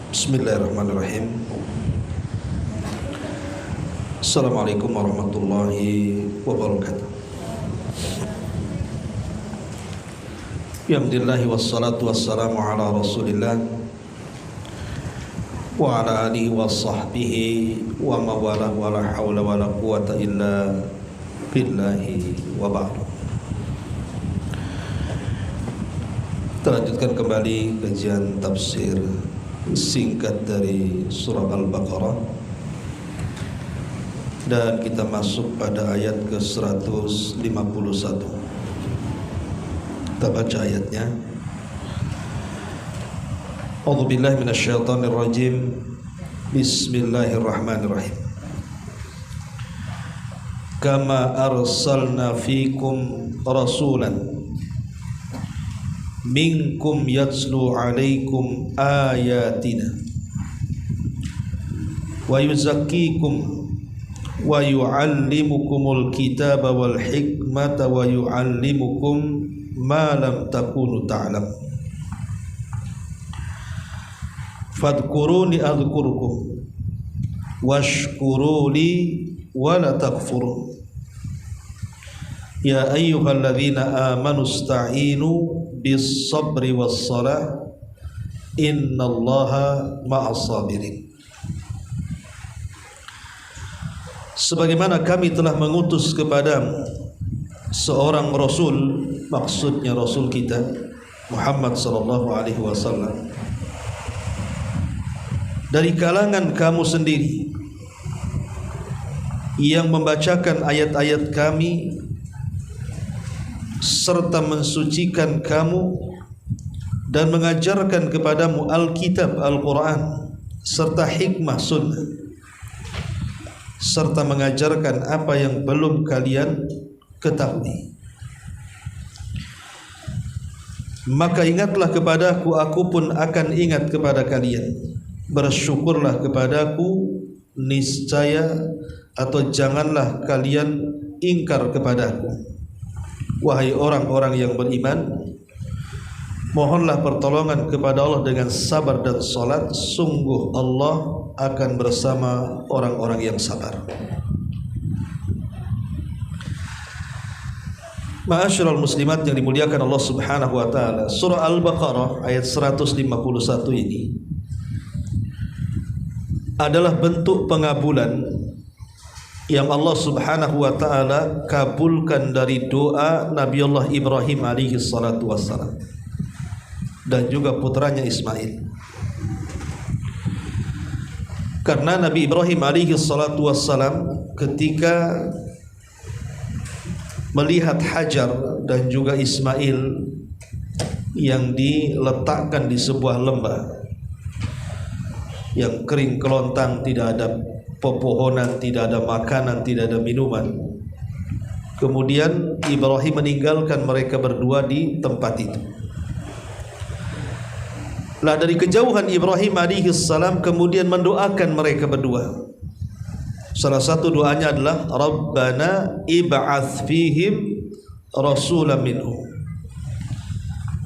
Bismillahirrahmanirrahim. Assalamualaikum warahmatullahi wabarakatuh. Alhamdulillah wassalatu wassalamu ala Rasulillah wa ala alihi wa sahbihi wa mawalah wa la hawla wa la quwata illa billahi wa ba'd. Kita lanjutkan kembali kajian tafsir singkat dari surah Al-Baqarah, dan kita masuk pada ayat ke-151. Kita baca ayatnya. A'udzubillahi minasyaitonir rajim. Bismillahirrahmanirrahim. Kama arsalna fikum rasulan minkum yatslu alaikum ayatina wa yuzakkikum wa yu'allimukumul kitaba wal hikmata wa yu'allimukum ma lam takunu ta'lam fadhkuruni adhkurukum washkuruli wa la takfurun. Ya ayyuhalladzina amanu ista'inu bis sabri was salah innallaha ma'as sabirin. Sebagaimana kami telah mengutus kepadamu seorang rasul, maksudnya rasul kita Muhammad sallallahu alaihi wasallam, dari kalangan kamu sendiri, yang membacakan ayat-ayat kami serta mensucikan kamu dan mengajarkan kepadamu Alkitab Al-Quran serta hikmah sunnah, serta mengajarkan apa yang belum kalian ketahui. Maka ingatlah kepadaku, aku pun akan ingat kepada kalian. Bersyukurlah kepadaku, niscaya atau janganlah kalian ingkar kepadaku. Wahai orang-orang yang beriman, mohonlah pertolongan kepada Allah dengan sabar dan salat. Sungguh Allah akan bersama orang-orang yang sabar. Ma'asyiral muslimat yang dimuliakan Allah Subhanahu wa taala, surah Al-Baqarah ayat 151 ini adalah bentuk pengabulan yang Allah Subhanahu wa taala kabulkan dari doa Nabi Allah Ibrahim alaihi salatu wassalam dan juga putranya Ismail. Karena Nabi Ibrahim alaihi salatu wassalam ketika melihat Hajar dan juga Ismail yang diletakkan di sebuah lembah yang kering kelontang, tidak ada pepohonan, tidak ada makanan, tidak ada minuman. Kemudian Ibrahim meninggalkan mereka berdua di tempat itu. Lah dari kejauhan Ibrahim alaihi salam kemudian mendoakan mereka berdua. Salah satu doanya adalah Rabbana ib'ats fihim rasulan minhum.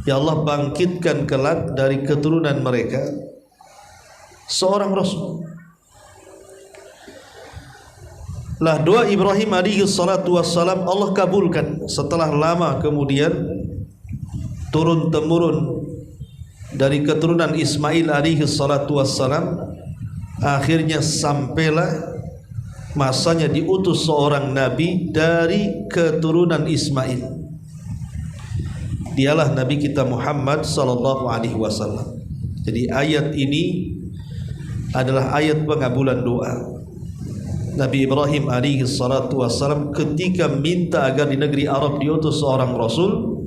Ya Allah, bangkitkan kelak dari keturunan mereka seorang rasul. Lah doa Ibrahim alaihi salatu wassalam Allah kabulkan setelah lama kemudian turun temurun dari keturunan Ismail alaihi salatu wassalam. Akhirnya sampailah masanya diutus seorang nabi dari keturunan Ismail. Dialah Nabi kita Muhammad sallallahu alaihi wasallam. Jadi ayat ini adalah ayat pengabulan doa Nabi Ibrahim alaihi salatu wassalam ketika minta agar di negeri Arab diutus seorang rasul,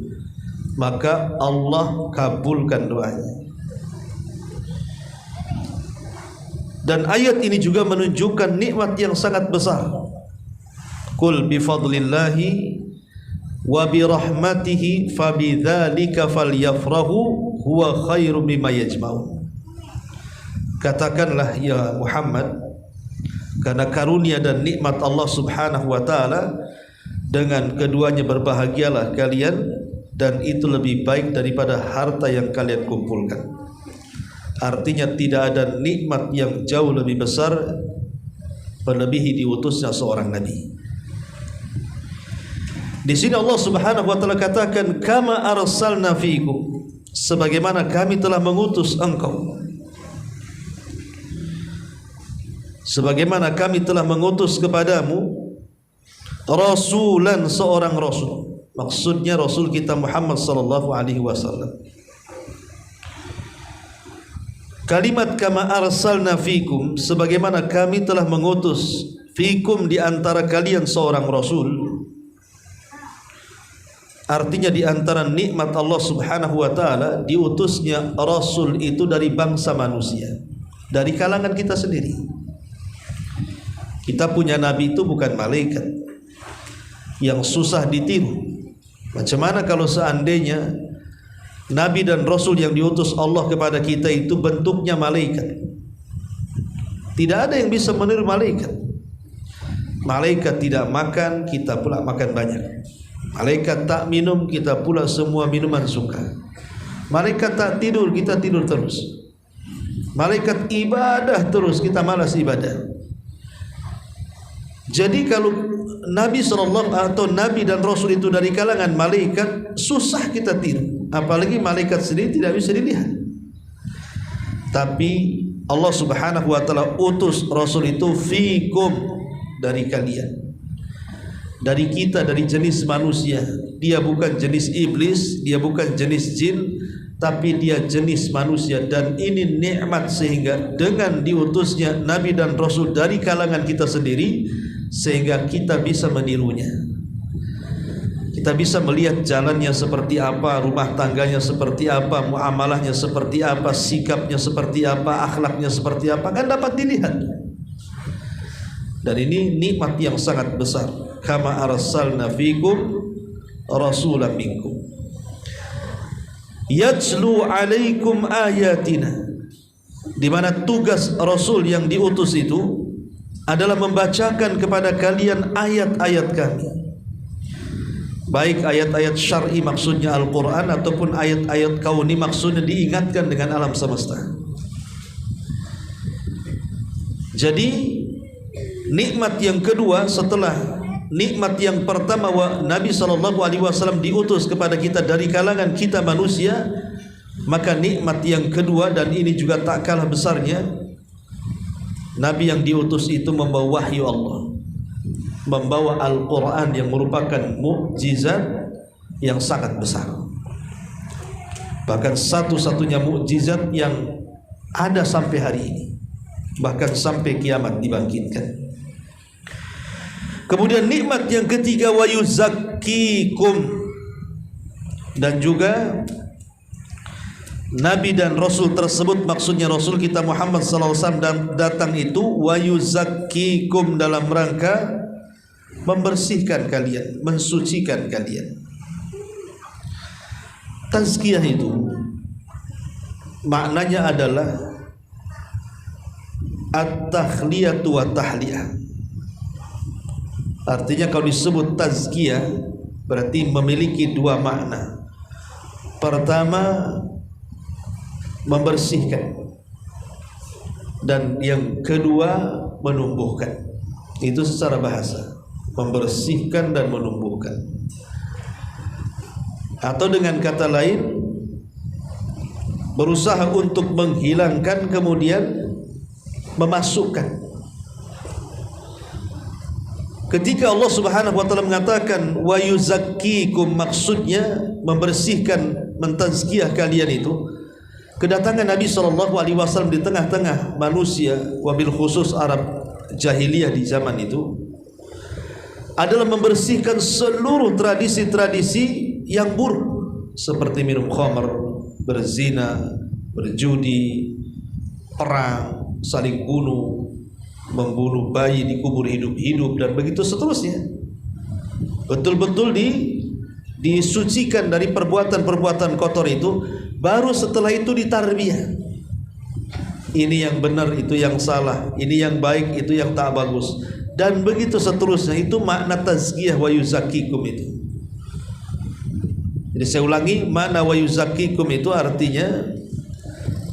maka Allah kabulkan doanya. Dan ayat ini juga menunjukkan nikmat yang sangat besar. Qul bi fadlillahi wa bi rahmatihi fabidzalika falyafrahu huwa khairum mimma yajma'un. Katakanlah ya Muhammad, karena karunia dan nikmat Allah Subhanahu wa taala, dengan keduanya berbahagialah kalian, dan itu lebih baik daripada harta yang kalian kumpulkan. Artinya tidak ada nikmat yang jauh lebih besar melebihi diutusnya seorang nabi. Di sini Allah Subhanahu wa taala katakan kama arsalna fiikum, sebagaimana kami telah mengutus engkau. Sebagaimana kami telah mengutus kepadamu rasulan, seorang rasul. Maksudnya rasul kita Muhammad sallallahu alaihi wasallam. Kalimat kama arsalna fikum, sebagaimana kami telah mengutus fikum, di antara kalian seorang rasul. Artinya di antara nikmat Allah Subhanahu wa taala diutusnya rasul itu dari bangsa manusia, dari kalangan kita sendiri. Kita punya nabi itu bukan malaikat yang susah ditiru. Macam mana kalau seandainya nabi dan rasul yang diutus Allah kepada kita itu bentuknya malaikat? Tidak ada yang bisa meniru malaikat. Malaikat tidak makan, kita pula makan banyak. Malaikat tak minum, kita pula semua minuman suka. Malaikat tak tidur, kita tidur terus. Malaikat ibadah terus, kita malas ibadah. Jadi kalau Nabi sallallahu atau Nabi dan Rasul itu dari kalangan malaikat, susah kita tiru. Apalagi malaikat sendiri tidak bisa dilihat. Tapi Allah Subhanahu wa taala utus Rasul itu fikum, dari kalian, dari kita, dari jenis manusia. Dia bukan jenis iblis, dia bukan jenis jin, tapi dia jenis manusia. Dan ini nikmat, sehingga dengan diutusnya Nabi dan Rasul dari kalangan kita sendiri, sehingga kita bisa menirunya. Kita bisa melihat jalannya seperti apa, rumah tangganya seperti apa, muamalahnya seperti apa, sikapnya seperti apa, akhlaknya seperti apa, kan dapat dilihat. Dan ini nikmat yang sangat besar. Kama arsalna fikum rasulan minkum yatlu alaikum ayatina, di mana tugas Rasul yang diutus itu adalah membacakan kepada kalian ayat-ayat kami, baik ayat-ayat syar'i maksudnya Al-Quran, ataupun ayat-ayat kauni maksudnya diingatkan dengan alam semesta. Jadi nikmat yang kedua setelah nikmat yang pertama, Nabi SAW diutus kepada kita dari kalangan kita manusia, maka nikmat yang kedua, dan ini juga tak kalah besarnya, Nabi yang diutus itu membawa wahyu Allah, membawa Al-Quran yang merupakan mukjizat yang sangat besar, bahkan satu-satunya mukjizat yang ada sampai hari ini, bahkan sampai kiamat dibangkitkan. Kemudian nikmat yang ketiga, wa yuzakkikum, dan juga Nabi dan Rasul tersebut, maksudnya Rasul kita Muhammad SAW datang itu wa yuzakkikum, dalam rangka membersihkan kalian, mensucikan kalian. Tazkiyah itu maknanya adalah at-takhliyatu wa tahliyah. Artinya kalau disebut tazkiyah berarti memiliki dua makna. Pertama, membersihkan, dan yang kedua menumbuhkan. Itu secara bahasa, membersihkan dan menumbuhkan. Atau dengan kata lain, berusaha untuk menghilangkan kemudian memasukkan. Ketika Allah Subhanahu wa taala mengatakan wa yuzakkikum, maksudnya membersihkan, mentazkiyah kalian itu, kedatangan Nabi SAW di tengah-tengah manusia, wabil khusus Arab jahiliyah di zaman itu, adalah membersihkan seluruh tradisi-tradisi yang buruk, seperti minum khamr, berzina, berjudi, perang, saling bunuh, membunuh bayi dikubur hidup-hidup, dan begitu seterusnya. Betul-betul disucikan dari perbuatan-perbuatan kotor itu. Baru setelah itu ditarbiyah. Ini yang benar, itu yang salah, ini yang baik, itu yang tak bagus, dan begitu seterusnya. Itu makna tazkiyah wa yuzakkikum itu. Jadi saya ulangi, makna wa yuzakkikum itu artinya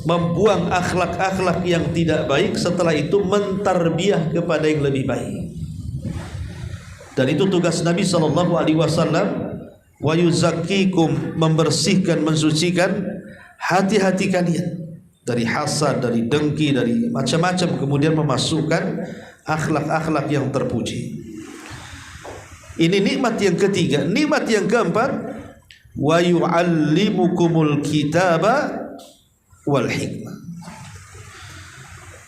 membuang akhlak-akhlak yang tidak baik, setelah itu mentarbiah kepada yang lebih baik. Dan itu tugas Nabi SAW. Wa yuzakkikum, membersihkan, mensucikan hati-hati kalian dari hasad, dari dengki, dari macam-macam, kemudian memasukkan akhlak-akhlak yang terpuji. Ini nikmat yang ketiga. Nikmat yang keempat, wa yu'allimukumul kitaba wal hikmah.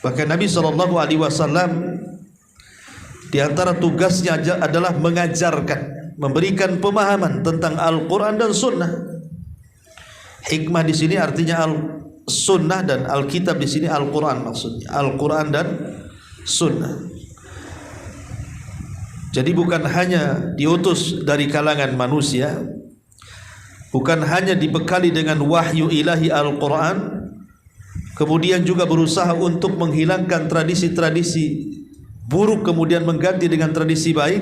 Bahkan Nabi SAW di antara tugasnya adalah mengajarkan, memberikan pemahaman tentang Al-Quran dan Sunnah. Hikmah di sini artinya Sunnah, dan Alkitab di sini Al-Quran, maksudnya Al-Quran dan Sunnah. Jadi bukan hanya diutus dari kalangan manusia, bukan hanya dibekali dengan wahyu ilahi Al-Quran, kemudian juga berusaha untuk menghilangkan tradisi-tradisi buruk kemudian mengganti dengan tradisi baik,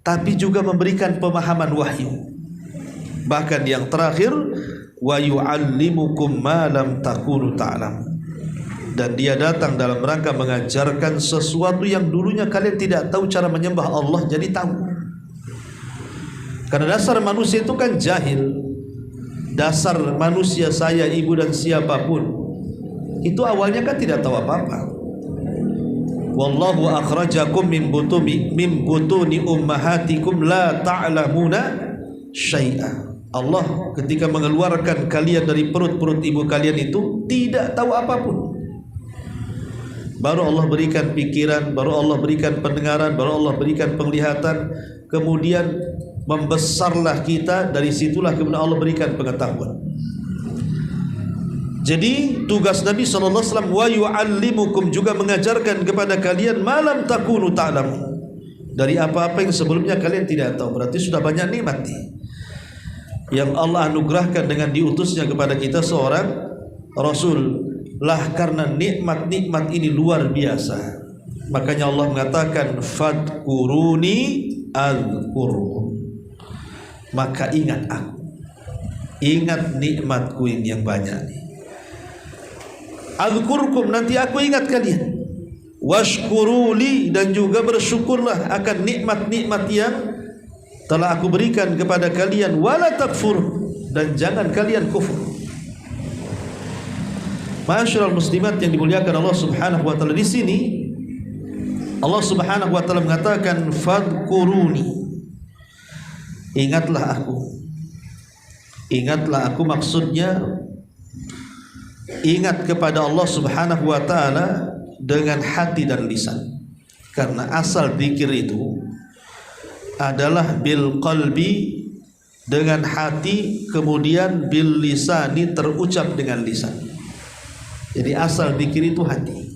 tapi juga memberikan pemahaman wahyu. Bahkan yang terakhir, wa yu'allimukum ma lam takunu ta'lamun. Dan dia datang dalam rangka mengajarkan sesuatu yang dulunya kalian tidak tahu cara menyembah Allah, jadi tahu. Karena dasar manusia itu kan jahil. Dasar manusia, saya, ibu dan siapapun, itu awalnya kan tidak tahu apa-apa. Wallahu akhrajakum min butuni ummahatikum la ta'lamuna syai'a. Allah ketika mengeluarkan kalian dari perut-perut ibu kalian itu tidak tahu apapun. Baru Allah berikan pikiran, baru Allah berikan pendengaran, baru Allah berikan penglihatan, kemudian membesarlah kita, dari situlah kemudian Allah berikan pengetahuan. Jadi tugas Nabi SAW, wa yu'allimukum, juga mengajarkan kepada kalian malam takunu ta'lamun, dari apa-apa yang sebelumnya kalian tidak tahu. Berarti sudah banyak nikmat yang Allah anugerahkan dengan diutusnya kepada kita seorang Rasul. Lah karena nikmat-nikmat ini luar biasa, makanya Allah mengatakan fadkuruni azkurkum, maka ingat aku, ingat nikmatku ini yang banyak nih. Azkurkum, nanti aku ingat kalian. Washkuruli, dan juga bersyukurlah akan nikmat-nikmat yang telah aku berikan kepada kalian. Wala takfur, dan jangan kalian kufur. Ma'asyiral muslimat yang dimuliakan Allah Subhanahu wa taala, di sini Allah Subhanahu wa taala mengatakan fadkuruni, ingatlah aku. Ingatlah aku maksudnya ingat kepada Allah Subhanahu wa taala dengan hati dan lisan. Karena asal zikir itu adalah bil qalbi, dengan hati, kemudian bil lisani, terucap dengan lisan. Jadi asal zikir itu hati.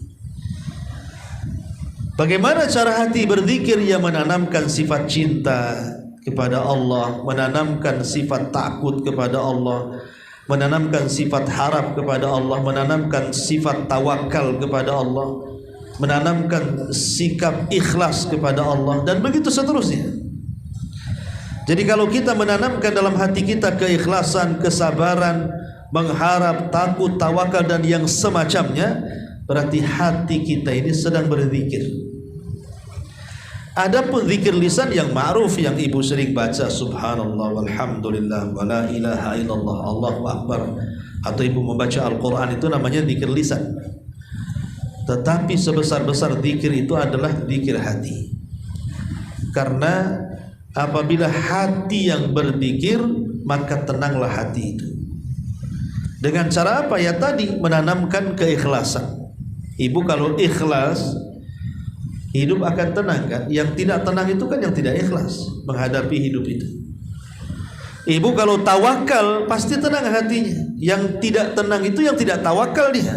Bagaimana cara hati berzikir? Yang menanamkan sifat cinta kepada Allah, menanamkan sifat takut kepada Allah, menanamkan sifat harap kepada Allah, menanamkan sifat tawakal kepada Allah, menanamkan sikap ikhlas kepada Allah, dan begitu seterusnya. Jadi kalau kita menanamkan dalam hati kita keikhlasan, kesabaran, mengharap, takut, tawakal, dan yang semacamnya, berarti hati kita ini sedang berzikir. Adapun zikir lisan yang ma'ruf, yang ibu sering baca, subhanallah walhamdulillah wala ilaha illallah Allahu akbar, atau ibu membaca Al-Quran, itu namanya zikir lisan. Tetapi sebesar-besar zikir itu adalah zikir hati. Karena apabila hati yang berzikir, maka tenanglah hati itu. Dengan cara apa? Ya tadi, menanamkan keikhlasan. Ibu kalau ikhlas, hidup akan tenang kan? Yang tidak tenang itu kan yang tidak ikhlas menghadapi hidup itu. Ibu kalau tawakal, pasti tenang hatinya. Yang tidak tenang itu yang tidak tawakal dia.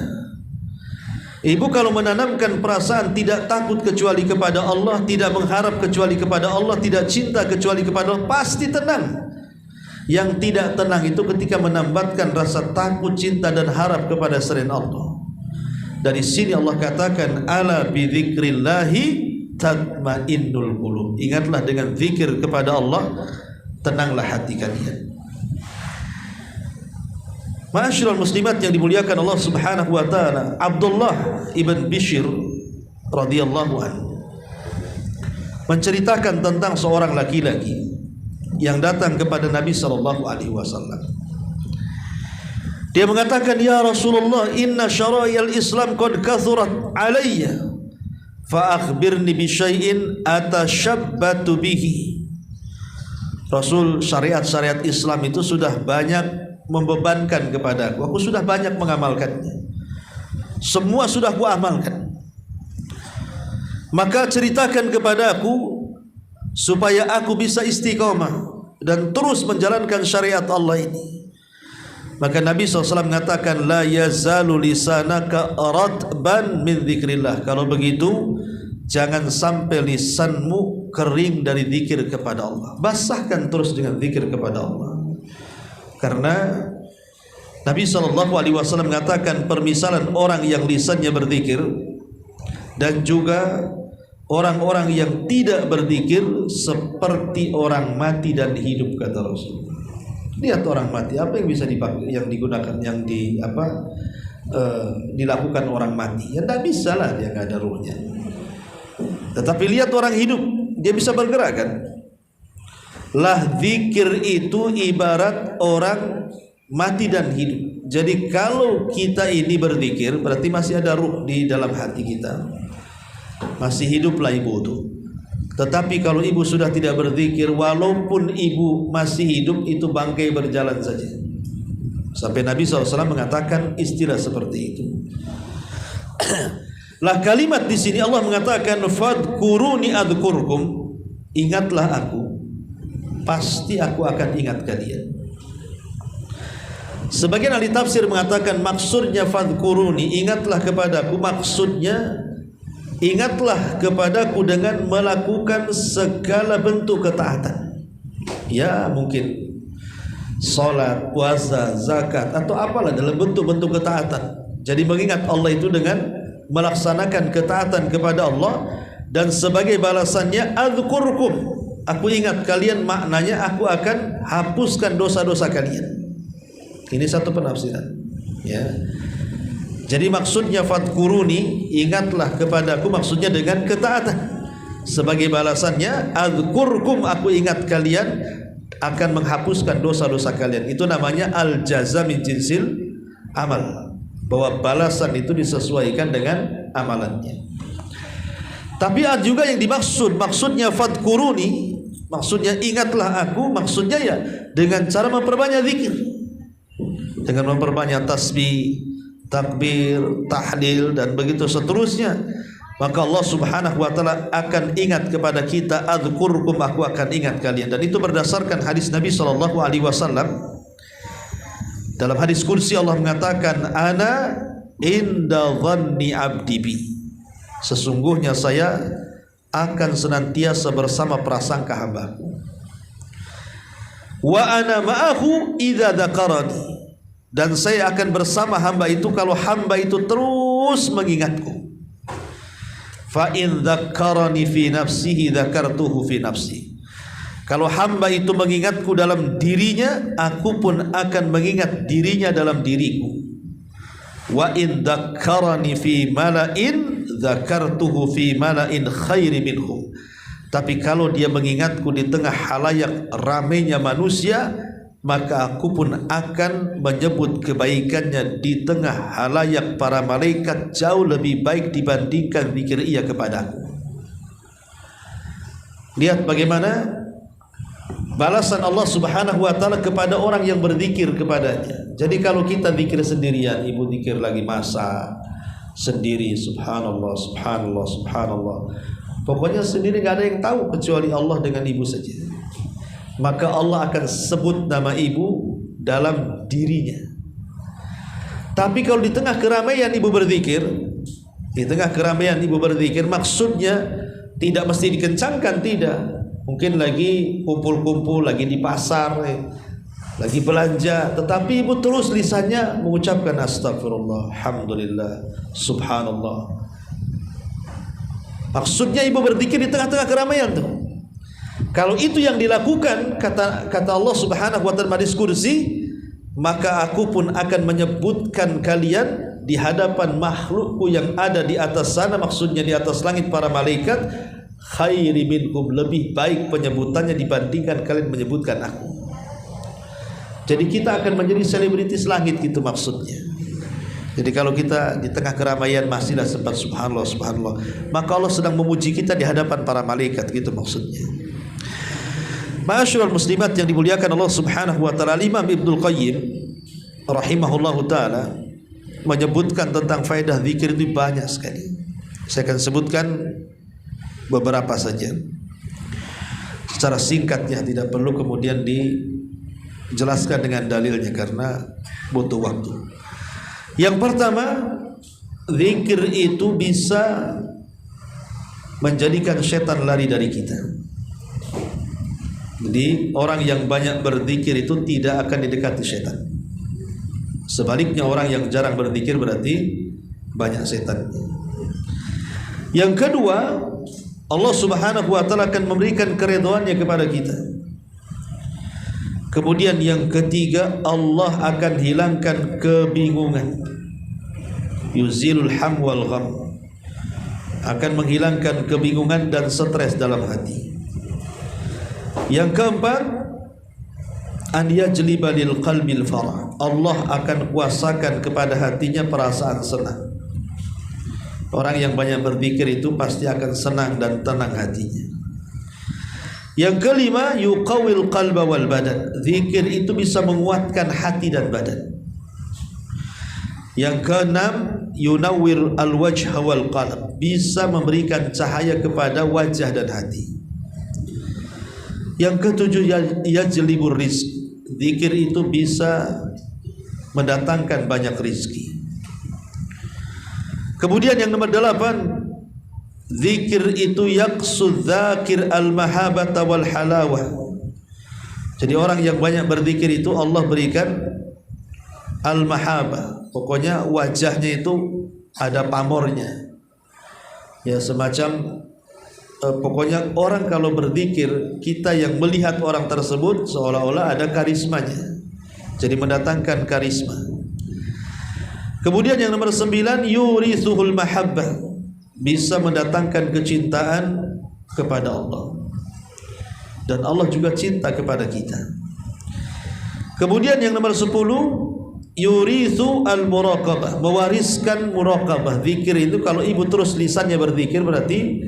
Ibu kalau menanamkan perasaan tidak takut kecuali kepada Allah, tidak mengharap kecuali kepada Allah, tidak cinta kecuali kepada Allah, pasti tenang. Yang tidak tenang itu ketika menambatkan rasa takut, cinta, dan harap kepada selain Allah. Dari sini Allah katakan, ala bidzikrillahi tatmainnul qulub. Ingatlah dengan zikir kepada Allah, tenanglah hati kalian. Ma'asyiral muslimat yang dimuliakan Allah Subhanahu wa taala, Abdullah ibn Bishr radhiyallahu anhu menceritakan tentang seorang laki-laki yang datang kepada Nabi sallallahu alaihi wasallam. Dia mengatakan, "Ya Rasulullah, inna syara'il Islam qad kathurat alayya, fa akhbirni bi syai'in atashabbatu bihi." Rasul, syariat-syariat Islam itu sudah banyak membebankan kepadaku. Aku sudah banyak mengamalkannya. Semua sudah aku amalkan. Maka ceritakan kepadaku supaya aku bisa istiqamah dan terus menjalankan syariat Allah ini. Maka Nabi SAW mengatakan, la yazalu lisanaka ratban min dzikrillah. Kalau begitu, jangan sampai lisanmu kering dari zikir kepada Allah. Basahkan terus dengan zikir kepada Allah. Karena Nabi SAW mengatakan permisalan orang yang lisannya berzikir dan juga orang-orang yang tidak berzikir seperti orang mati dan hidup, kata Rasul. Lihat orang mati, apa yang bisa dipakai, yang digunakan, yang dilakukan orang mati? Ya tidak bisa lah, dia nggak ada ruhnya. Tetapi lihat orang hidup, dia bisa bergerak kan? Lah zikir itu ibarat orang mati dan hidup. Jadi kalau kita ini berzikir, berarti masih ada ruh di dalam hati kita. Masih hiduplah ibu itu. Tetapi kalau ibu sudah tidak berzikir, walaupun ibu masih hidup, itu bangkai berjalan saja. Sampai Nabi SAW mengatakan istilah seperti itu. Lah kalimat di sini Allah mengatakan, fadkuruni adzkurkum, ingatlah aku, pasti aku akan ingat kalian. Sebagian ahli tafsir mengatakan maksudnya fadkuruni, ingatlah kepadaku, maksudnya ingatlah kepadaku dengan melakukan segala bentuk ketaatan. Ya mungkin salat, puasa, zakat, atau apalah dalam bentuk-bentuk ketaatan. Jadi mengingat Allah itu dengan melaksanakan ketaatan kepada Allah, dan sebagai balasannya adzkurkum, aku ingat kalian, maknanya aku akan hapuskan dosa-dosa kalian. Ini satu penafsiran, ya. Jadi maksudnya fadkuruni, ingatlah kepadaku, maksudnya dengan ketaatan. Sebagai balasannya adzkurkum, aku ingat kalian, akan menghapuskan dosa-dosa kalian. Itu namanya al-jaza min jinsil amal, bahwa balasan itu disesuaikan dengan amalannya. Tapi ada juga yang dimaksud, maksudnya fadkuruni, maksudnya ingatlah aku, maksudnya ya dengan cara memperbanyak zikir, dengan memperbanyak tasbih, takbir, tahlil, dan begitu seterusnya. Maka Allah Subhanahu wa taala akan ingat kepada kita, adzkurkum, aku akan ingat kalian. Dan itu berdasarkan hadis Nabi sallallahu alaihi wasallam. Dalam hadis kursi Allah mengatakan, ana inda dhanni abdi bi, sesungguhnya saya akan senantiasa bersama prasangka hambaku. Wa ana ma'ahu idza dzakarani, dan saya akan bersama hamba itu kalau hamba itu terus mengingatku. Fa in dzakarani fi nafsihi dzakartuhu fi nafsi. Kalau hamba itu mengingatku dalam dirinya, aku pun akan mengingat dirinya dalam diriku. Wa in dzakarani fi mala'in dzakartuhu fi mala'in khairi minhum. Tapi kalau dia mengingatku di tengah halayak ramainya manusia, maka aku pun akan menyebut kebaikannya di tengah halayak para malaikat jauh lebih baik dibandingkan zikir ia kepadaku. Lihat bagaimana balasan Allah Subhanahu wa taala kepada orang yang berzikir kepadanya. Jadi kalau kita zikir sendirian, ibu zikir lagi masak sendiri, subhanallah, subhanallah, subhanallah, pokoknya sendiri, nggak ada yang tahu kecuali Allah dengan ibu saja. Maka Allah akan sebut nama ibu dalam dirinya. Tapi kalau di tengah keramaian ibu berzikir, di tengah keramaian ibu berzikir, maksudnya tidak mesti dikencangkan, tidak. Mungkin lagi kumpul-kumpul, lagi di pasar, lagi belanja, tetapi ibu terus lisannya mengucapkan astagfirullah, alhamdulillah, subhanallah. Maksudnya ibu berzikir di tengah-tengah keramaian tuh. Kalau itu yang dilakukan, kata Allah Subhanahu wa taala hadis kursi, maka aku pun akan menyebutkan kalian di hadapan makhlukku yang ada di atas sana, maksudnya di atas langit para malaikat, khairi minkum, lebih baik penyebutannya dibandingkan kalian menyebutkan aku. Jadi kita akan menjadi selebritis langit gitu maksudnya. Jadi kalau kita di tengah keramaian masihlah sempat subhanallah subhanallah, maka Allah sedang memuji kita di hadapan para malaikat gitu maksudnya. Ma'asyiral muslimat yang dimuliakan Allah Subhanahu wa taala, Imam Ibnul Qayyim rahimahullahu taala menyebutkan tentang faedah zikir itu banyak sekali. Saya akan sebutkan beberapa saja secara singkatnya, tidak perlu kemudian dijelaskan dengan dalilnya karena butuh waktu. Yang pertama, zikir itu bisa menjadikan setan lari dari kita. Jadi orang yang banyak berzikir itu tidak akan didekati setan. Sebaliknya orang yang jarang berzikir berarti banyak setan. Yang kedua, Allah Subhanahu wa taala akan memberikan keridhaannya kepada kita. Kemudian yang ketiga, Allah akan hilangkan kebingungan. Yuzilul ham wal gham, akan menghilangkan kebingungan dan stres dalam hati. Yang keempat, an yajliba lil qalbil farah, Allah akan kuasakan kepada hatinya perasaan senang. Orang yang banyak berzikir itu pasti akan senang dan tenang hatinya. Yang kelima, yuqawil qalba wal badan, zikir itu bisa menguatkan hati dan badan. Yang keenam, yunawwir al wajha wal qalb, bisa memberikan cahaya kepada wajah dan hati. Yang ketujuh, yajlibur rizq, zikir itu bisa mendatangkan banyak rizki. Kemudian yang nomor 8, zikir itu yaqsud dzakir al-mahabata wal halawah. Jadi orang yang banyak berzikir itu Allah berikan al-mahabah, pokoknya wajahnya itu ada pamornya. Ya semacam pokoknya orang kalau berzikir, kita yang melihat orang tersebut seolah-olah ada karismanya. Jadi mendatangkan karisma. Kemudian yang nomor 9, yurithuhul mahabbah, bisa mendatangkan kecintaan kepada Allah, dan Allah juga cinta kepada kita. Kemudian yang nomor 10, yurithu al-muraqabah, mewariskan muraqabah. Zikir itu kalau ibu terus lisannya berzikir berarti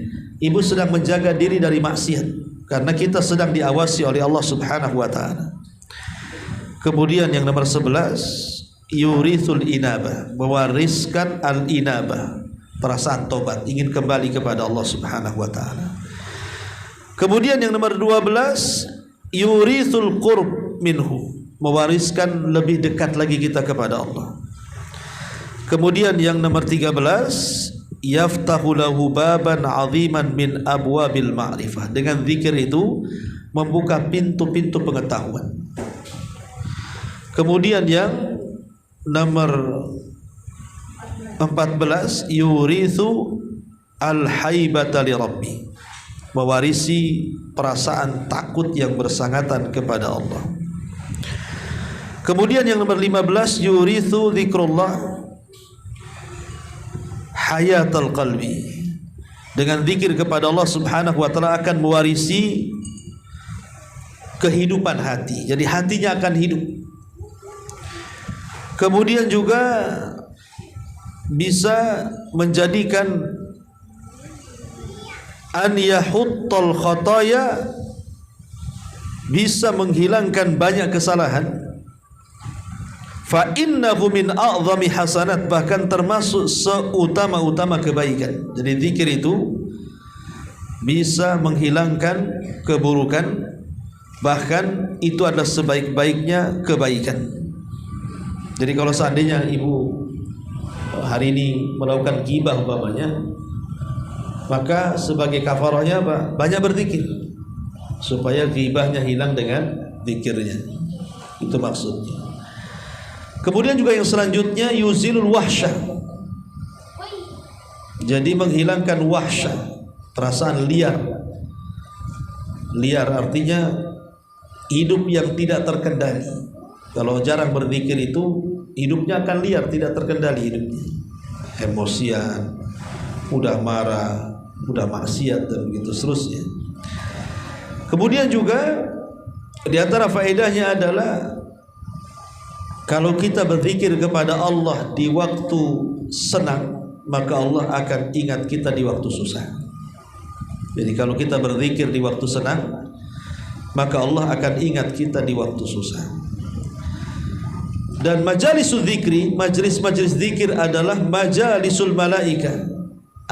ibu sedang menjaga diri dari maksiat, karena kita sedang diawasi oleh Allah Subhanahu wa taala. Kemudian yang nomor 11, yurithul inabah, mewariskan al-inabah, perasaan tobat, ingin kembali kepada Allah Subhanahu wa taala. Kemudian yang nomor 12, yurithul qurb minhu, mewariskan lebih dekat lagi kita kepada Allah. Kemudian yang nomor 13, yaftahu lahu baban 'aziman min abwabil ma'rifah, dengan zikir itu membuka pintu-pintu pengetahuan. Kemudian yang nomor 14, yurithu al-haibata li rabbi, mewarisi perasaan takut yang bersangatan kepada Allah. Kemudian yang nomor 15, yurithu zikrullah hayatal qalbi, dengan zikir kepada Allah Subhanahu wa taala akan mewarisi kehidupan hati, jadi hatinya akan hidup. Kemudian juga bisa menjadikan an yahuttal khataya, bisa menghilangkan banyak kesalahan. Fa innahu min a'zami hasanat, bahkan termasuk seutama-utama kebaikan. Jadi zikir itu bisa menghilangkan keburukan, bahkan itu adalah sebaik-baiknya kebaikan. Jadi kalau seandainya ibu hari ini melakukan ghibah umpamanya, maka sebagai kafarahnya apa? Banyak berzikir supaya ghibahnya hilang dengan zikirnya. Itu maksudnya. Kemudian juga yang selanjutnya, yuzilul wahsyah, jadi menghilangkan wahsyah, perasaan liar. Liar artinya hidup yang tidak terkendali. Kalau jarang berzikir itu hidupnya akan liar, tidak terkendali hidupnya. Emosian, mudah marah, mudah maksiat dan begitu seterusnya. Kemudian juga di antara faedahnya adalah kalau kita berzikir kepada Allah di waktu senang, maka Allah akan ingat kita di waktu susah. Jadi kalau kita berzikir di waktu senang, maka Allah akan ingat kita di waktu susah. Dan majalisul zikri, majlis-majlis zikir adalah majalisul malaika,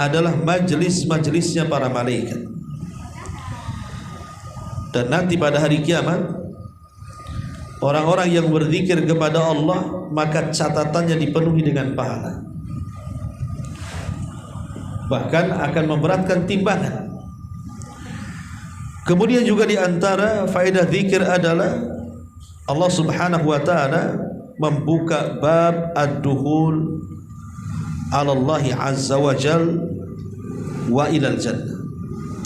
adalah majlis-majlisnya para malaikat. Dan nanti pada hari kiamat, orang-orang yang berzikir kepada Allah, maka catatannya dipenuhi dengan pahala, bahkan akan memberatkan timbangan. Kemudian juga di antara faedah zikir adalah Allah Subhanahu wa taala membuka bab ad-dukhul ala Allah azza wa jal wa ilal jannah.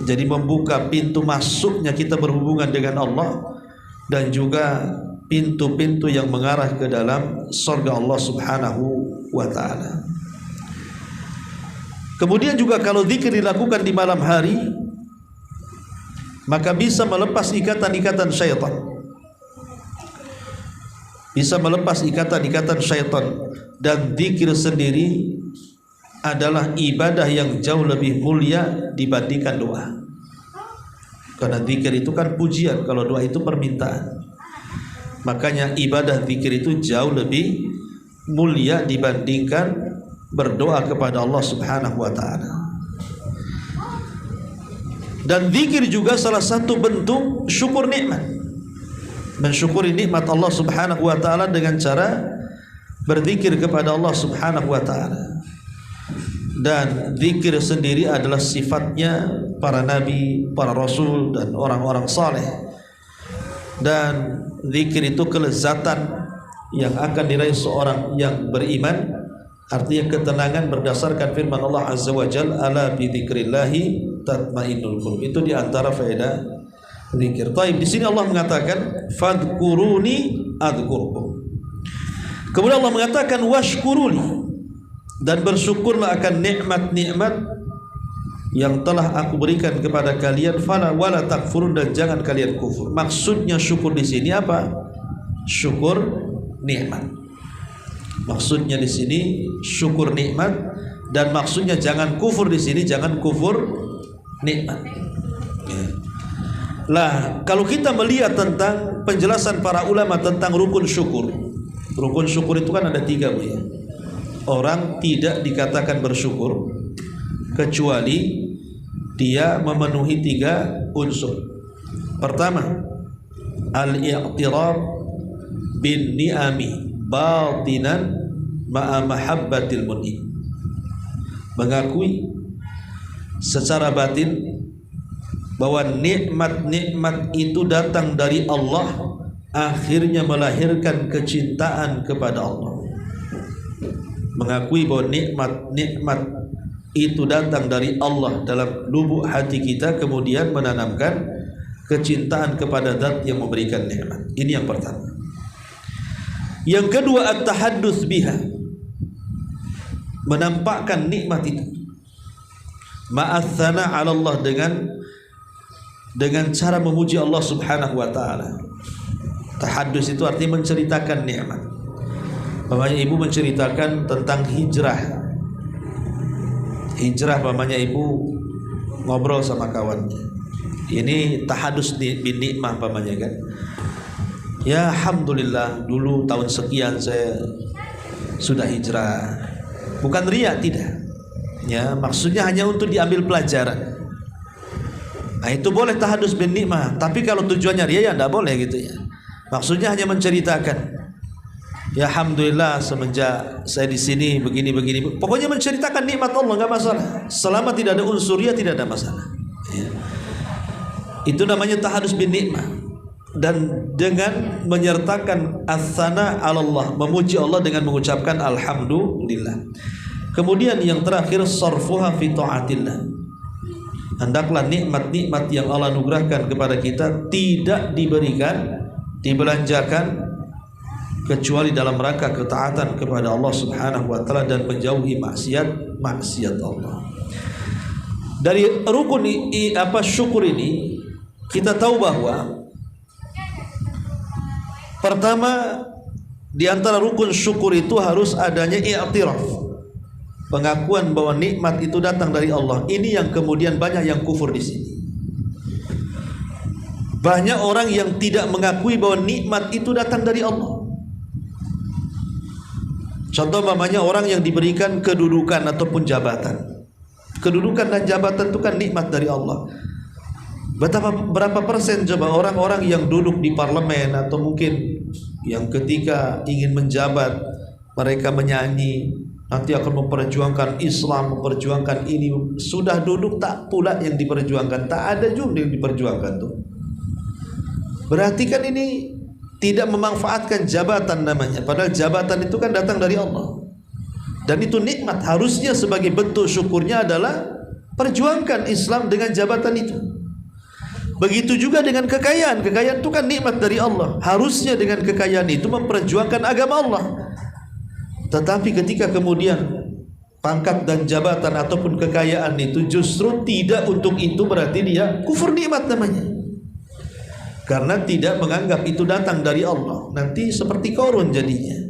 Jadi membuka pintu masuknya kita berhubungan dengan Allah, dan juga pintu-pintu yang mengarah ke dalam surga Allah Subhanahu wa taala. Kemudian juga kalau zikir dilakukan di malam hari, maka bisa melepas ikatan-ikatan syaitan. Bisa melepas ikatan-ikatan syaitan. Dan zikir sendiri adalah ibadah yang jauh lebih mulia dibandingkan doa. Karena zikir itu kan pujian, kalau doa itu permintaan. Makanya ibadah zikir itu jauh lebih mulia dibandingkan berdoa kepada Allah Subhanahu wa taala. Dan zikir juga salah satu bentuk syukur nikmat. Mensyukuri nikmat Allah Subhanahu wa taala dengan cara berzikir kepada Allah Subhanahu wa taala. Dan zikir sendiri adalah sifatnya para nabi, para rasul dan orang-orang saleh. Dan zikir itu kelezatan yang akan diraih seorang yang beriman, artinya ketenangan berdasarkan firman Allah Azza wa Jalla, ala bi dzikrillahi tatmainnul qulub. Itu di antara faedah zikir. Taib, di sini Allah mengatakan fadhkuruni adzkurkum. Kemudian Allah mengatakan washkuruli, dan bersyukurlah akan nikmat-nikmat yang telah aku berikan kepada kalian, fala wala takfurun, dan jangan kalian kufur. Maksudnya syukur di sini apa? Syukur nikmat. Maksudnya di sini syukur nikmat, dan maksudnya jangan kufur di sini, jangan kufur nikmat. Lah, kalau kita melihat tentang penjelasan para ulama tentang rukun syukur itu kan ada 3, Bu ya. Orang tidak dikatakan bersyukur kecuali dia memenuhi 3 unsur. Pertama, al-i'tiraf bin ni'ami batinan ma'a mahabbatil mun'im. Mengakui secara batin bahwa nikmat-nikmat itu datang dari Allah, akhirnya melahirkan kecintaan kepada Allah. Mengakui bahwa nikmat-nikmat itu datang dari Allah dalam lubuk hati kita, kemudian menanamkan kecintaan kepada zat yang memberikan nikmat. Ini yang pertama. Yang kedua, at-tahadduts biha, menampakkan nikmat itu, ma'athana 'ala Allah, dengan cara memuji Allah Subhanahu wa taala. Tahaddus itu artinya menceritakan nikmat. Mamanya ibu menceritakan tentang hijrah. Mamanya ibu ngobrol sama kawannya. Ini tahaddus bin nikmah mamanya kan. Ya alhamdulillah, dulu tahun sekian saya sudah hijrah. Bukan riya, tidak. Ya, maksudnya hanya untuk diambil pelajaran. Nah, itu boleh tahaddus bin nikmah. Tapi kalau tujuannya riya, ya tidak boleh gitu ya. Maksudnya hanya menceritakan. Ya alhamdulillah, semenjak saya di sini begini. Pokoknya menceritakan nikmat Allah, enggak masalah. Selama tidak ada unsur riya, tidak ada masalah. Ya. Itu namanya tahaddus bin nikmah. Dan dengan menyertakan as-sana 'ala Allah, memuji Allah dengan mengucapkan alhamdulillah. Kemudian yang terakhir, sarfuha fi ta'atillah. Hendaklah nikmat-nikmat yang Allah anugerahkan kepada kita tidak dibelanjakan kecuali dalam rangka ketaatan kepada Allah Subhanahu wa taala dan menjauhi maksiat Allah. Dari rukun syukur ini kita tahu bahwa pertama di antara rukun syukur itu harus adanya i'tiraf, pengakuan bahwa nikmat itu datang dari Allah. Ini yang kemudian banyak yang kufur di sini. Banyak orang yang tidak mengakui bahwa nikmat itu datang dari Allah. Contoh umpamanya orang yang diberikan kedudukan ataupun jabatan. Kedudukan dan jabatan itu kan nikmat dari Allah. Berapa persen coba orang-orang yang duduk di parlemen atau mungkin yang ketika ingin menjabat mereka menyanyi nanti akan memperjuangkan Islam, memperjuangkan ini, sudah duduk tak pula yang diperjuangkan, tak ada juga yang diperjuangkan tuh. Berarti kan ini tidak memanfaatkan jabatan namanya, padahal jabatan itu kan datang dari Allah. Dan itu nikmat, harusnya sebagai bentuk syukurnya adalah perjuangkan Islam dengan jabatan itu. Begitu juga dengan kekayaan. Kekayaan itu kan nikmat dari Allah. Harusnya dengan kekayaan itu memperjuangkan agama Allah. Tetapi ketika kemudian pangkat dan jabatan ataupun kekayaan itu justru tidak untuk itu, berarti dia kufur nikmat namanya. Karena tidak menganggap itu datang dari Allah. Nanti seperti Qarun jadinya.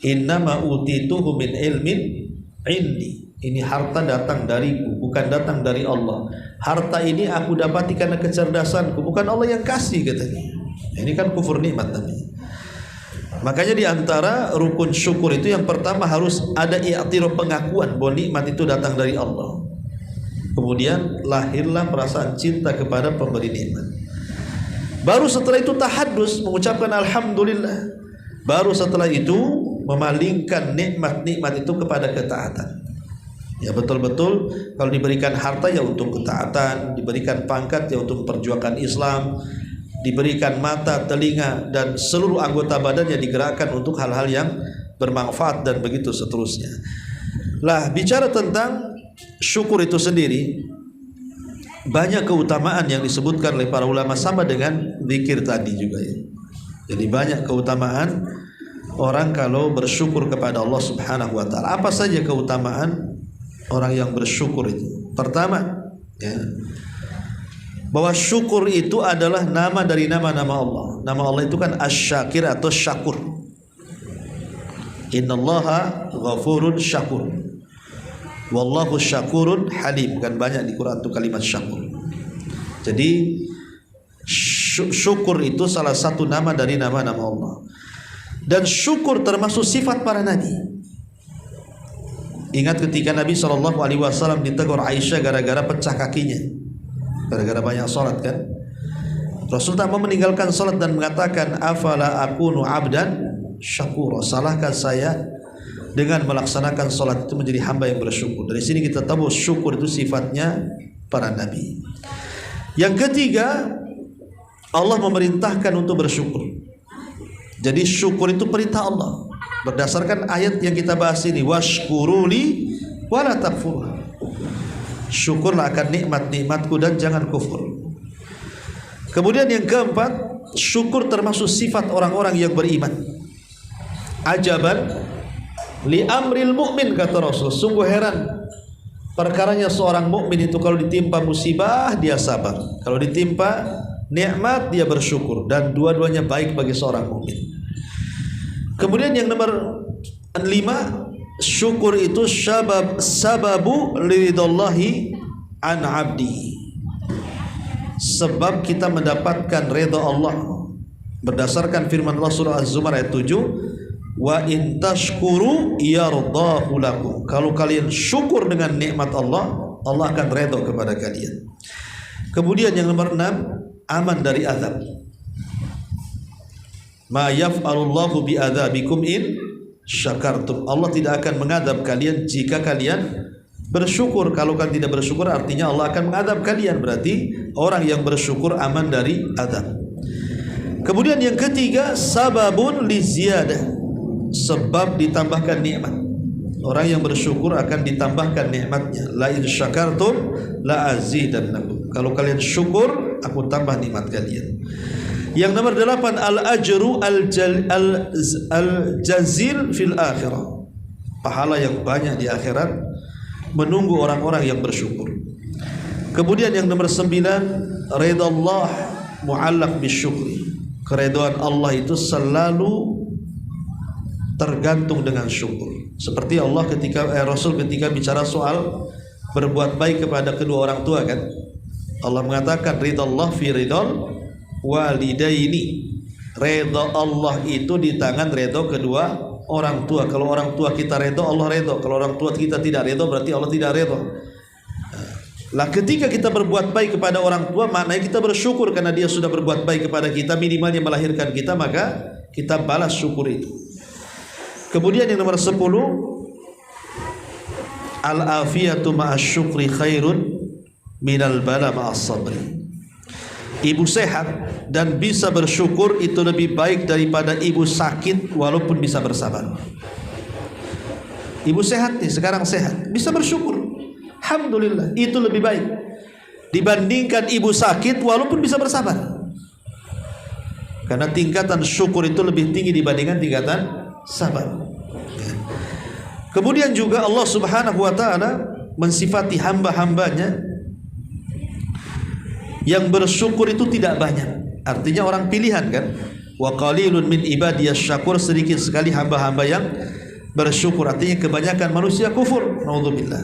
Innama utituhu min ilmin indi. Ini harta datang dariku, bukan datang dari Allah. Harta ini aku dapati karena kecerdasanku, bukan Allah yang kasih katanya. Ini kan kufur nikmat namanya. Makanya di antara rukun syukur itu yang pertama harus ada i'tiraf, pengakuan bahwa nikmat itu datang dari Allah. Kemudian lahirlah perasaan cinta kepada pemberi nikmat. Baru setelah itu tahaddus, mengucapkan alhamdulillah. Baru setelah itu memalingkan nikmat-nikmat itu kepada ketaatan. Ya betul-betul kalau diberikan harta ya untuk ketaatan, diberikan pangkat ya untuk memperjuangkan Islam, diberikan mata, telinga dan seluruh anggota badan yang digerakkan untuk hal-hal yang bermanfaat dan begitu seterusnya. Lah bicara tentang syukur itu sendiri, banyak keutamaan yang disebutkan oleh para ulama sama dengan zikir tadi juga ya. Jadi banyak keutamaan orang kalau bersyukur kepada Allah Subhanahu wa taala. Apa saja keutamaan orang yang bersyukur itu? Pertama, ya, bahwa syukur itu adalah nama dari nama-nama Allah. Nama Allah itu kan Asy-Syakir atau Syakur. Innallaha ghafurun syakur. Wallahu syakurun halim. Kan banyak di Quran itu kalimat syakur. Jadi syukur itu salah satu nama dari nama-nama Allah. Dan syukur termasuk sifat para nabi. Ingat ketika Nabi SAW ditegur Aisyah gara-gara pecah kakinya, gara-gara banyak salat kan. Rasul tak mau meninggalkan salat dan mengatakan, afala akunu abdan syakura. Salahkah saya dengan melaksanakan salat itu menjadi hamba yang bersyukur? Dari sini kita tahu syukur itu sifatnya para nabi. Yang ketiga, Allah memerintahkan untuk bersyukur. Jadi syukur itu perintah Allah. Berdasarkan ayat yang kita bahas ini, washkuruli wala takfur. Syukurlah akan nikmat-nikmatku dan jangan kufur. Kemudian yang keempat, syukur termasuk sifat orang-orang yang beriman. Ajaban li amril mu'min, kata Rasul. Sungguh heran perkaranya seorang mukmin itu, kalau ditimpa musibah dia sabar, kalau ditimpa nikmat dia bersyukur, dan dua-duanya baik bagi seorang mukmin. Kemudian yang nomor 5, syukur itu sababu liridhallahi an abdi. Sebab kita mendapatkan redha Allah. Berdasarkan firman Allah surah Az-Zumar ayat 7, wa in tashkuru yardahu lakum. Kalau kalian syukur dengan nikmat Allah, Allah akan redha kepada kalian. Kemudian yang nomor 6, aman dari azab. Ma yaf'alullahu bi adzabikum in syakartum. Allah tidak akan mengadab kalian jika kalian bersyukur. Kalau kalian tidak bersyukur artinya Allah akan mengadab kalian. Berarti orang yang bersyukur aman dari azab. Kemudian yang ketiga, sababun li ziyadah. Sebab ditambahkan nikmat. Orang yang bersyukur akan ditambahkan nikmatnya. La in syakartum la azidannakum. Kalau kalian syukur, aku tambah nikmat kalian. Yang nomor 8, al-ajru al-jazil fil akhirah. Pahala yang banyak di akhirat menunggu orang-orang yang bersyukur. Kemudian yang nomor 9, ridha Allah mu'allaq bisyukri. Keridhaan Allah itu selalu tergantung dengan syukur. Seperti Allah Rasul ketika bicara soal berbuat baik kepada kedua orang tua kan. Allah mengatakan ridha Allah fi ridhal walidaini. Ridha Allah itu di tangan ridha kedua orang tua. Kalau orang tua kita ridha, Allah ridha. Kalau orang tua kita tidak ridha, berarti Allah tidak ridha. Lah ketika kita berbuat baik kepada orang tua, maknanya kita bersyukur karena dia sudah berbuat baik kepada kita, minimalnya melahirkan kita, maka kita balas syukur itu. Kemudian yang nomor 10, al-afiyatu ma'as syukri khairun minal bala ma'as sabri. Ibu sehat dan bisa bersyukur itu lebih baik daripada ibu sakit walaupun bisa bersabar. Ibu sehat nih, sekarang sehat, bisa bersyukur, alhamdulillah, itu lebih baik dibandingkan ibu sakit walaupun bisa bersabar. Karena tingkatan syukur itu lebih tinggi dibandingkan tingkatan sabar. Kemudian juga Allah Subhanahu wa taala mensifati hamba-hambanya yang bersyukur itu tidak banyak. Artinya orang pilihan kan. Wa qalilun min ibadiyas syakur, sedikit sekali hamba-hamba yang bersyukur. Artinya kebanyakan manusia kufur. Naudzubillah.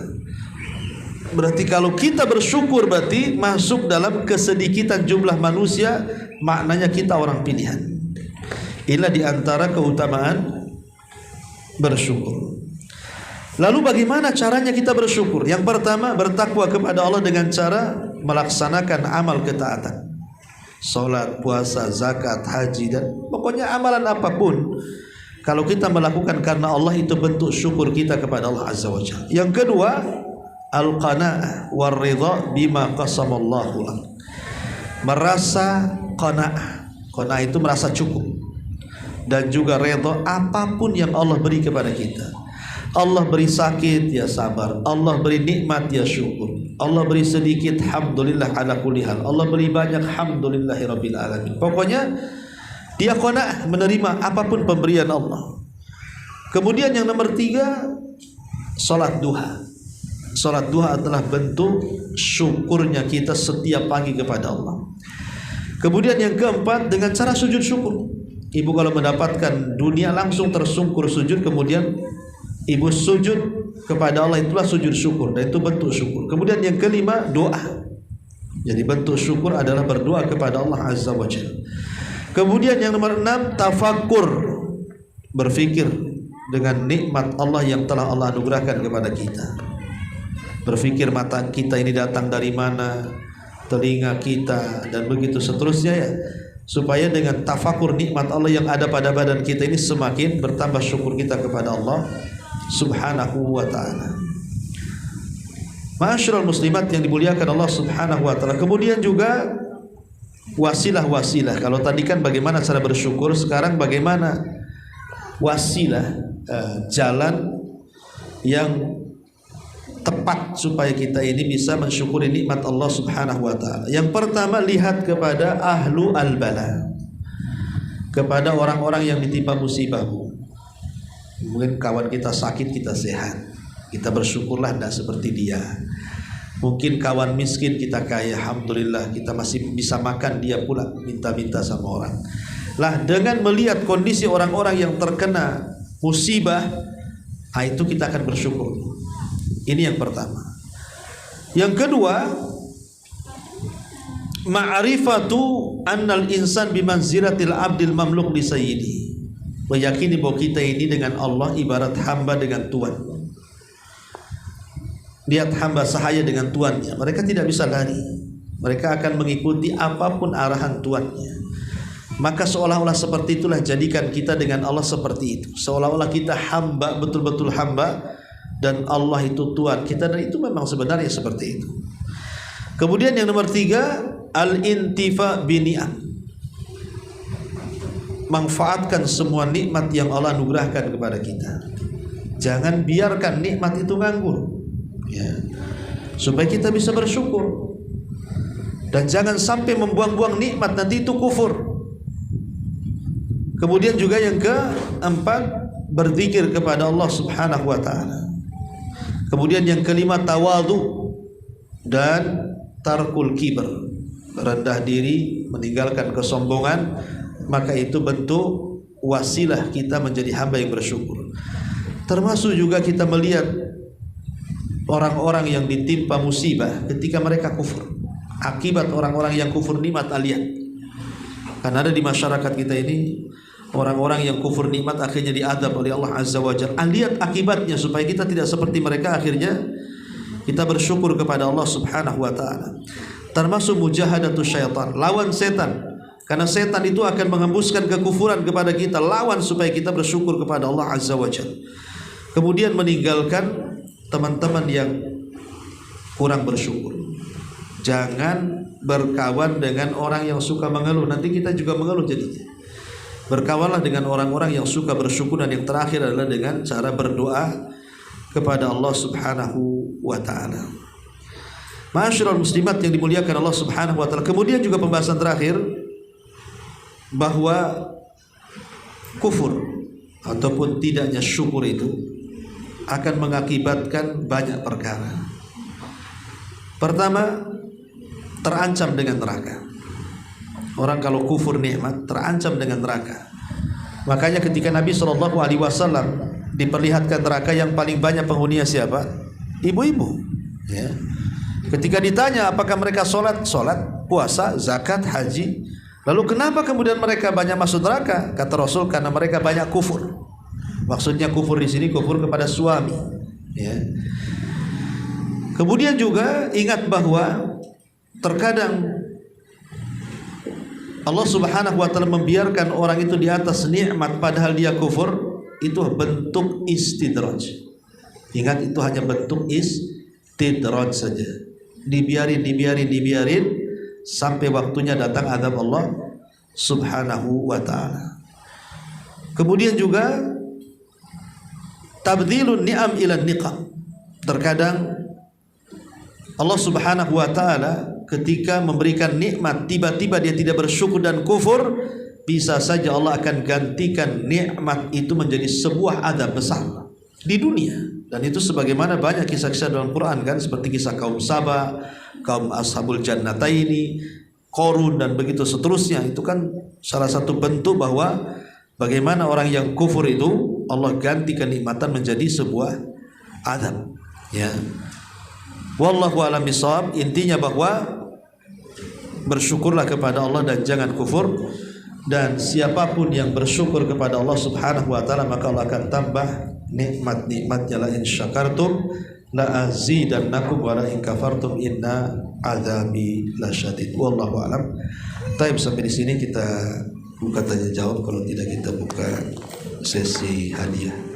Berarti kalau kita bersyukur berarti masuk dalam kesedikitan jumlah manusia, maknanya kita orang pilihan. Inilah diantara keutamaan bersyukur. Lalu bagaimana caranya kita bersyukur? Yang pertama, bertakwa kepada Allah dengan cara melaksanakan amal ketaatan. Salat, puasa, zakat, haji, dan pokoknya amalan apapun, kalau kita melakukan karena Allah, itu bentuk syukur kita kepada Allah Azza wa Jalla. Yang kedua, al-qana'ah war ridha bima qasamallahu lak. Merasa qana'ah. Qana'ah itu merasa cukup. Dan juga ridha apapun yang Allah beri kepada kita. Allah beri sakit, ya sabar. Allah beri nikmat, ya syukur. Allah beri sedikit, alhamdulillah ala kulli hal. Allah beri banyak, alhamdulillahirabbil alamin. Pokoknya dia qanaah menerima apapun pemberian Allah. Kemudian yang nomor 3, salat duha. Salat duha adalah bentuk syukurnya kita setiap pagi kepada Allah. Kemudian yang keempat, dengan cara sujud syukur. Ibu kalau mendapatkan dunia langsung tersungkur sujud, kemudian ibu sujud kepada Allah, itulah sujud syukur, dan itu bentuk syukur. Kemudian yang kelima, doa. Jadi bentuk syukur adalah berdoa kepada Allah Azza wa Jalla. Kemudian yang nomor 6, tafakkur, berfikir dengan nikmat Allah yang telah Allah anugerahkan kepada kita. Berfikir mata kita ini datang dari mana, telinga kita, dan begitu seterusnya ya. Supaya dengan tafakur nikmat Allah yang ada pada badan kita ini semakin bertambah syukur kita kepada Allah Subhanahu wa ta'ala. Ma'asyiral muslimat yang dimuliakan Allah Subhanahu wa ta'ala. Kemudian juga wasilah-wasilah. Kalau tadi kan bagaimana cara bersyukur, sekarang bagaimana wasilah, jalan yang tepat supaya kita ini bisa mensyukuri nikmat Allah Subhanahu wa ta'ala. Yang pertama, lihat kepada ahlu al-bala, kepada orang-orang yang ditimpa musibah. Mungkin kawan kita sakit, kita sehat, kita bersyukurlah tidak seperti dia. Mungkin kawan miskin, kita kaya, alhamdulillah kita masih bisa makan, dia pula minta-minta sama orang. Lah dengan melihat kondisi orang-orang yang terkena musibah, itu kita akan bersyukur. Ini yang pertama. Yang kedua, ma'rifatu annal insan bimanzilatil abdil mamluk li sayyidi. Meyakini bahwa kita ini dengan Allah ibarat hamba dengan Tuhan. Lihat hamba sahaya dengan tuannya, mereka tidak bisa lari. Mereka akan mengikuti apapun arahan tuannya. Maka seolah-olah seperti itulah jadikan kita dengan Allah seperti itu. Seolah-olah kita hamba, betul-betul hamba, dan Allah itu Tuhan kita, dan itu memang sebenarnya seperti itu. Kemudian yang nomor 3, al-intifa bini'am. Manfaatkan semua nikmat yang Allah anugerahkan kepada kita. Jangan biarkan nikmat itu nganggur, ya, supaya kita bisa bersyukur. Dan jangan sampai membuang-buang nikmat, nanti itu kufur. Kemudian juga yang keempat, berzikir kepada Allah Subhanahu wa taala. Kemudian yang kelima, tawadhu dan tarkul kibr, rendah diri, meninggalkan kesombongan. Maka itu bentuk wasilah kita menjadi hamba yang bersyukur. Termasuk juga kita melihat orang-orang yang ditimpa musibah ketika mereka kufur. Akibat orang-orang yang kufur nikmat, lihat. Karena ada di masyarakat kita ini orang-orang yang kufur nikmat akhirnya diadab oleh Allah Azza wa Jalla. Lihat akibatnya, supaya kita tidak seperti mereka, akhirnya kita bersyukur kepada Allah Subhanahu wa taala. Termasuk mujahadatus syaitan, lawan setan. Karena setan itu akan mengembuskan kekufuran kepada kita, lawan supaya kita bersyukur kepada Allah Azza wa Jalla. Kemudian meninggalkan teman-teman yang kurang bersyukur. Jangan berkawan dengan orang yang suka mengeluh, nanti kita juga mengeluh jadinya. Berkawanlah dengan orang-orang yang suka bersyukur, dan yang terakhir adalah dengan cara berdoa kepada Allah Subhanahu wa taala. Ma'asyiral muslimat yang dimuliakan Allah Subhanahu wa taala. Kemudian juga pembahasan terakhir, bahwa kufur ataupun tidaknya syukur itu akan mengakibatkan banyak perkara. Pertama, terancam dengan neraka. Orang kalau kufur nikmat terancam dengan neraka. Makanya ketika Nabi SAW diperlihatkan neraka, yang paling banyak penghuninya siapa? Ibu-ibu. Ya. Ketika ditanya apakah mereka sholat, puasa, zakat, haji, lalu kenapa kemudian mereka banyak masuk neraka? Kata Rasul, karena mereka banyak kufur. Maksudnya kufur di sini kufur kepada suami. Ya. Kemudian juga ingat bahwa terkadang Allah Subhanahu wa taala membiarkan orang itu di atas nikmat padahal dia kufur, itu bentuk istidraj. Ingat, itu hanya bentuk istidraj saja. Dibiarin sampai waktunya datang azab Allah Subhanahu wa taala. Kemudian juga tabdilun ni'am ila niqam. Terkadang Allah Subhanahu wa taala ketika memberikan nikmat, tiba-tiba dia tidak bersyukur dan kufur, bisa saja Allah akan gantikan nikmat itu menjadi sebuah azab besar di dunia. Dan itu sebagaimana banyak kisah-kisah dalam Quran kan, seperti kisah kaum Saba, kaum Ashabul Jannataini, Qarun, dan begitu seterusnya. Itu kan salah satu bentuk bahwa bagaimana orang yang kufur itu Allah ganti kenikmatan menjadi sebuah azab. Ya. Wallahu a'lam bishawab. Intinya bahwa bersyukurlah kepada Allah dan jangan kufur. Dan siapapun yang bersyukur kepada Allah Subhanahu wa taala, maka Allah akan tambah nikmat-nikmatnya. La in syakartum la azidannakum wa la in kafartum inna azabi lasyadid. Wallahu a'lam. Taib, sampai di sini kita buka tanya jawab. Kalau tidak kita buka sesi hadiah.